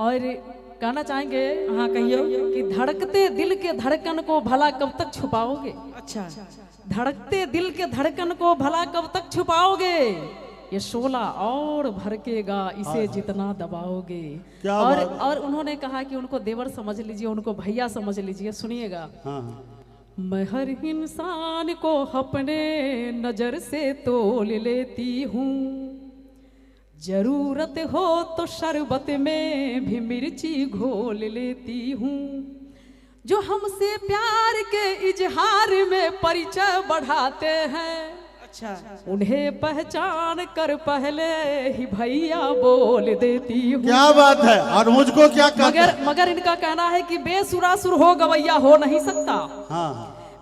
और कहना चाहेंगे हाँ कहियो कि धड़कते दिल के धड़कन को भला कब तक छुपाओगे। अच्छा धड़कते दिल के धड़कन को भला कब तक छुपाओगे, ये शोला और भड़केगा इसे जितना दबाओगे। और उन्होंने कहा कि उनको देवर समझ लीजिए, उनको भैया समझ लीजिए। सुनिएगा। मैं हर इंसान को अपने नजर से तोल लेती हूँ, जरूरत हो तो शरबत में भी मिर्ची घोल लेती हूँ। जो हमसे प्यार के इजहार में परिचय बढ़ाते हैं, अच्छा उन्हें पहचान कर पहले ही भैया बोल देती हूँ। क्या बात है। और मुझको क्या मगर इनका कहना है कि बेसुरासुर हो गवैया हो नहीं सकता। हाँ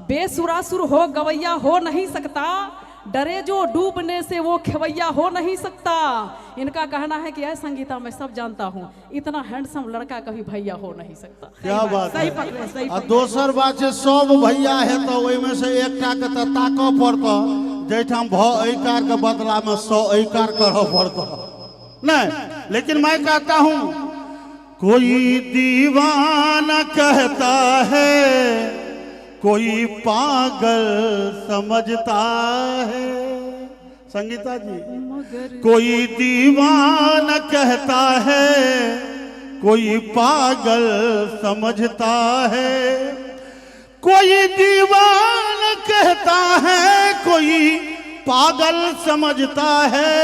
बेसुरासुर हो गवैया हो नहीं सकता, डरे जो डूबने से वो खेवैया हो नहीं सकता। इनका कहना है कि संगीता मैं सब जानता हूँ, इतना हैंडसम लड़का कभी भैया हो नहीं सकता। क्या बात सही है। पकड़े सही और दोसर बात है सब भैया है तो ओइमे से एकटा के तो ताको पड़तो, जैठाम भ ऐकार के बदला में 100 ऐकार करहो पड़तो नहीं। लेकिन मैं कहता हूँ कोई दीवाना कहता है, कोई पागल समझता है। संगीता जी, कोई दीवाना कहता है, कोई पागल समझता है। कोई दीवाना कहता है, कोई पागल समझता है।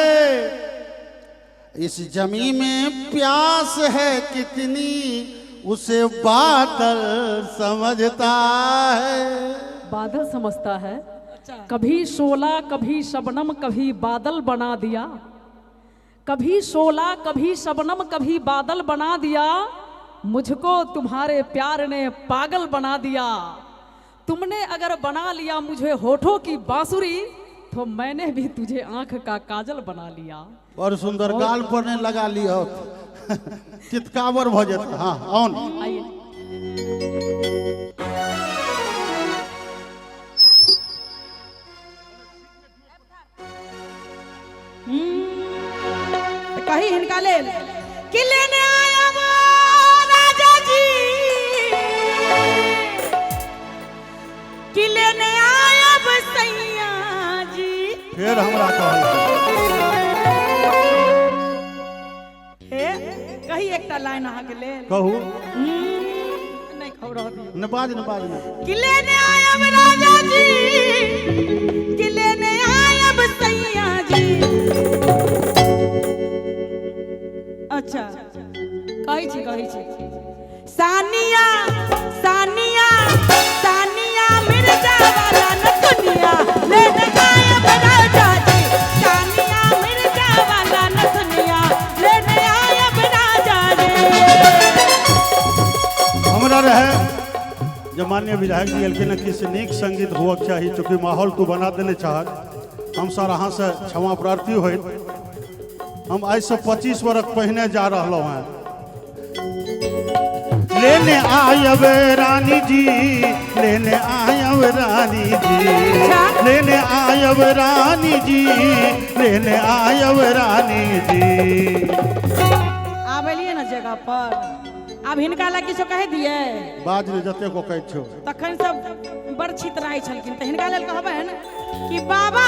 इस जमी में प्यास है कितनी, उसे बादल समझता है। बादल समझता है। कभी शोला कभी शबनम कभी बादल बना दिया, कभी शोला कभी शबनम कभी बादल बना दिया। मुझको तुम्हारे प्यार ने पागल बना दिया। तुमने अगर बना लिया मुझे होठों की बांसुरी, तो मैंने भी तुझे आंख का काजल बना लिया। और सुंदर गाल पर ने लगा लिया चितकावर भजत। हाँ ऑन आइए। कही हिनका ले कि लेने आया वो राजा जी, कि लेने आया बसैया जी। फिर हमरा कहल कही एकटा लाइन अहाँ के ले कहू नहीं खौ रह दियो न बाज कि लेने आया वो राजा जी, कि लेने आया बसैया जी। अच्छा कही छी सानिया सानिया सानिया मिर्जा वाला नथुनिया लेने आया राजा जी। सानिया मिर्जा वाला नथुनिया लेने आया राजा जी। हमरा रहे जब माननीय विधायक जी एलखिन कि नीक संगीत हुआ चाहिए, चूँकि माहौल तू बना देने चाहत। हम सर अहाँ से क्षमा प्रार्थी होइत। हम आज से 25 वर्ष पहले जा रहा हैं। लेने आयब रानी जी, लेने आयब रानी जी, लेने आयब रानी जी, लेने आयब रानी जी। आबेलिए ना जगह पर। अब हिनका लगी सो कह दिए बाज ने जते को कह छो तखन सब बड़ छितराई छलखिन, तो हिनका लेल कहबन कि बाबा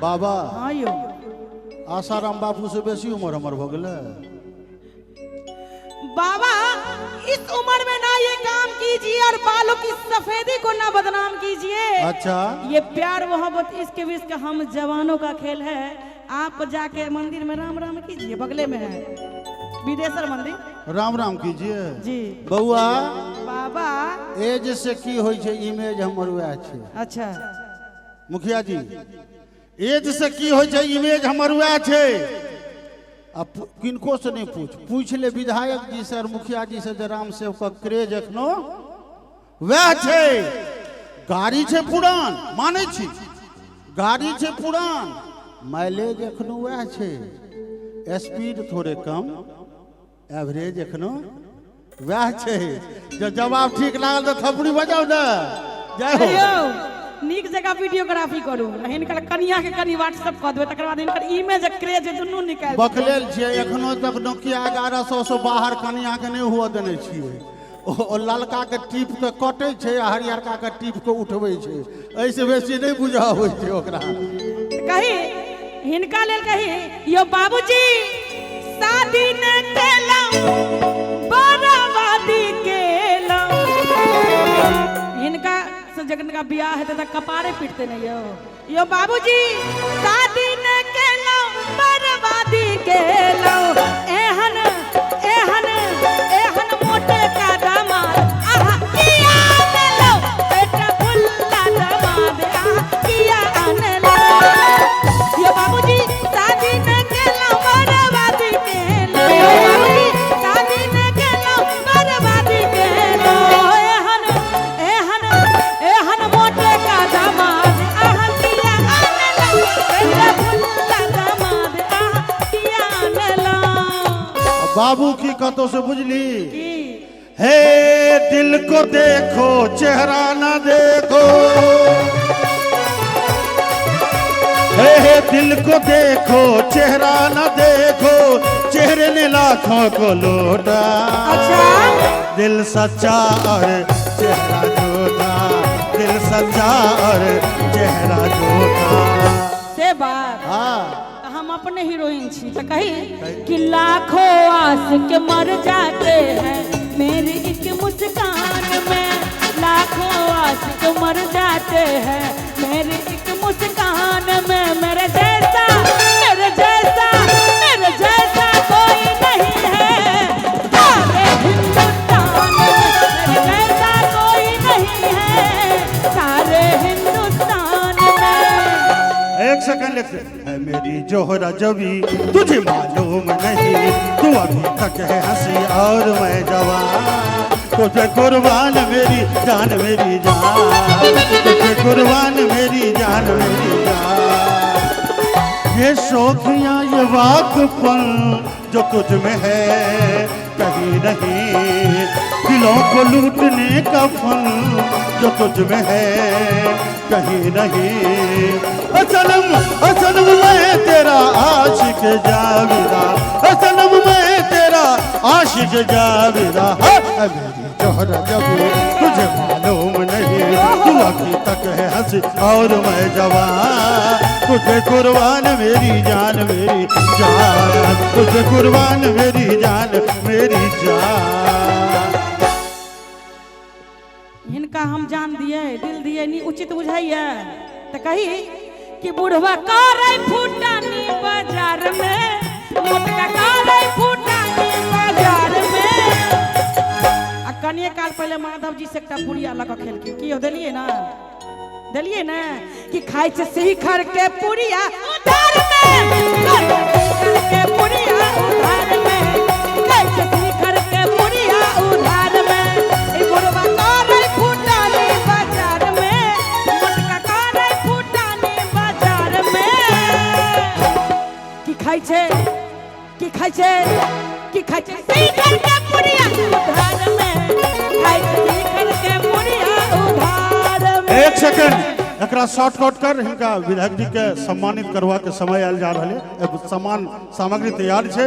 बाबा। हाँ यो आसाराम बापू से बेसी उम्र हमर हो गए। बाबा इस उम्र में ना ये काम कीजिए और बालों की सफेदी को ना बदनाम कीजिए। अच्छा ये प्यार मोहब्बत इसके बीच का हम जवानों का खेल है। आप जाके मंदिर में राम राम कीजिए, बगले में है विदेशर मंदिर। राम राम कीजिए जी बउआ। बाबा एज से की होई छे इमेज हमर वह छे। अच्छा मुखिया जी एज से की होई छे इमेज हमर वह छे। अब किनको से नहीं पूछ ले विधायक जी से और मुखिया जी से जे राम सेवक का क्रेज एखनो वह छे। गाड़ी छे पुरान माने छी, गाड़ी छे पुरान, माइलेज एखनो वह छे, स्पीड थोड़े कम, एवरेज एखनो वह छे। जब जवाब ठीक लागल तो थपड़ी बजाओ ना। जय हो। नीक जगह वीडियोग्राफी करू हिनकर कनिया के कनी व्हाट्सएप कऽ देबै तकर बाद हिनकर इमेज क्रेज दुनू निकाल बकलेल छियै एखनो तक नोकिया 1100 से बाहर कनिया के नहीं हुआ देने छियै ओ ललका के टिप के कटै छै आ हरियरका के टिप के उठबै छै ऐसे बेसी नहीं बुझा होइ छै ओकरा कही हिनका लेल कही यो बाबूजी शादी न केलौ बर्बादी केलौ हिनका से जगन का बियाह हेतै त कपारे पीटते नहीं यो बाबूजी शादी न केलौ बर्बादी केलौ एहन एहन एहन मोटे का दामाद आहा किया आनलो बेटा फुल्ला दामाद आहा किया आनलो यो बाबूजी शादी न केलौ बर्बादी केलौ बाबूजी शादी न केलौ बर्बादी केलौ एहन एहन एहन मोटे का दामाद आहा किया आनलो बेटा फुल्ला दामाद आहा किया आनलो बाबू की कतो से बुझली की हे दिल को देखो चेहरा न देखो हे दिल को देखो चेहरा न देखो चेहरे ने लाखों को लूटा अच्छा दिल सच्चा और चेहरा झूठा दिल सच्चा और चेहरा झूठा से बात हाँ हम अपने हीरोइन छी तो कही कि लाखों आशिक मर जाते हैं मेरी एक मुस्कान में लाखों आशिक मर जाते हैं मेरी एक मुस्कान में मेरे जैसा कोई नहीं है सारे हिंदुस्तान में मेरे जैसा कोई नहीं है सारे हिंदुस्तान में एक सेकंड लिखते है मेरी जोहरा जबी तुझे मालूम नहीं तू अभी तक है हंसी और मैं जवान तुझे कुर्बान मेरी जान तुझे कुर्बान मेरी जान ये शौकियाँ ये वाकपन जो तुझ में है कहीं नहीं दिलों को लूटने का फन जो तुझ में है कहीं नहीं सनम मैं तेरा आशिक जाविदा सनम मैं तेरा आशिक जाविदा मेरी जोहरा जबी तुझे मालूम नहीं तू अभी तक है हंसी और मैं जवान तुझे कुर्बान मेरी जान तुझे कुर्बान मेरी जान इनका हम जान दिए दिल दिए नी उचित बुझाइए तो कही कि बुढ़वा करे फूटानी बाजार में मोटका करे फूटानी बाजार में आ कनिए काल पहले माधव जी से एकटा पुड़िया लगा खेल की हो दिलिए ना कि खाई से शिखर के पुड़िया उधार में के पुड़िया उधार में खाई से शिखर के पुड़िया उधार में ई बुढ़वा करे फूटानी बाजार में मोटका करे फूटानी बाजार में कि खाई छे शिखर के पुड़िया उधार में खाई से शिखर के पुड़िया उधार में एक सेकंड एकरा शॉर्टकट कर इनका विधायक जी के सम्मानित करवा के समय आयल जा रहा है सम्मान सामग्री तैयार है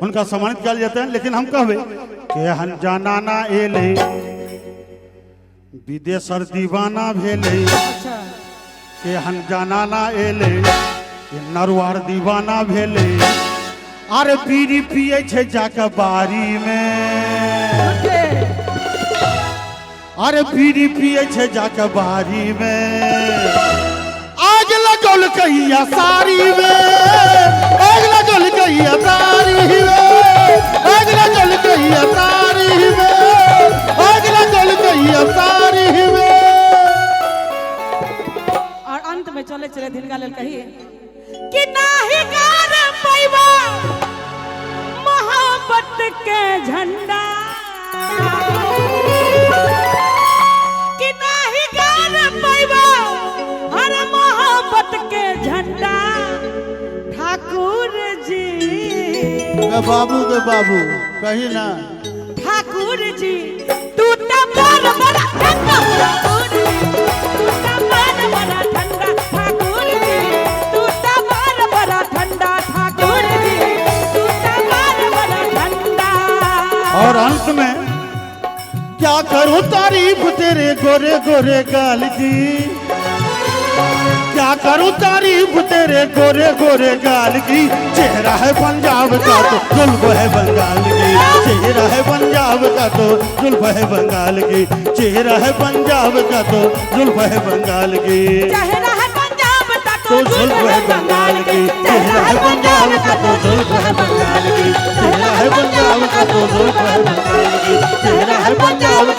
उनका सम्मानित किया जाते हैं लेकिन हम कहबे कि हम जानाना एले विदेशर दीवाना भेले अच्छा के हम जानाना एले नरवार दीवाना भेले अरे बीड़ी पिए छे जाके बारी में अरे बीड़ी पिए छे जाके बारी में आग लगल कहिया सारी में आग लगल कहिया सारी में आग लगल कहिया सारी में आग लगल कहिया सारी में और अंत में चले चले धिनका लेल कहिए कि नाही गार पैबा मोहब्बत के झंडा कि नाही गार पैबा हर मोहब्बत के झंडा ठाकुर जी बाबू के बाबू कही ना ठाकुर जी तू तो बड़ बड़ा ठाकुर जी तू तो बड़ और अंत में क्या करूं तारीफ तेरे गोरे गोरे गाल की, क्या करूं तारीफ तेरे गोरे गोरे गाल की। चेहरा है पंजाब का तो जुल्फ है बंगाल की, चेहरा है पंजाब का तो जुल्फ है बंगाल की, चेहरा है पंजाब का तो जुल्फ है बंगाल की, चेहरा है पंजाब का तो जुल्फ है बंगाल की, चेहरा है पंजाब का तो जुल्फ है बंगाल की, चेहरा है पंजाब का तो जुल्फ है बंगाल की, चेहरा है पंजाब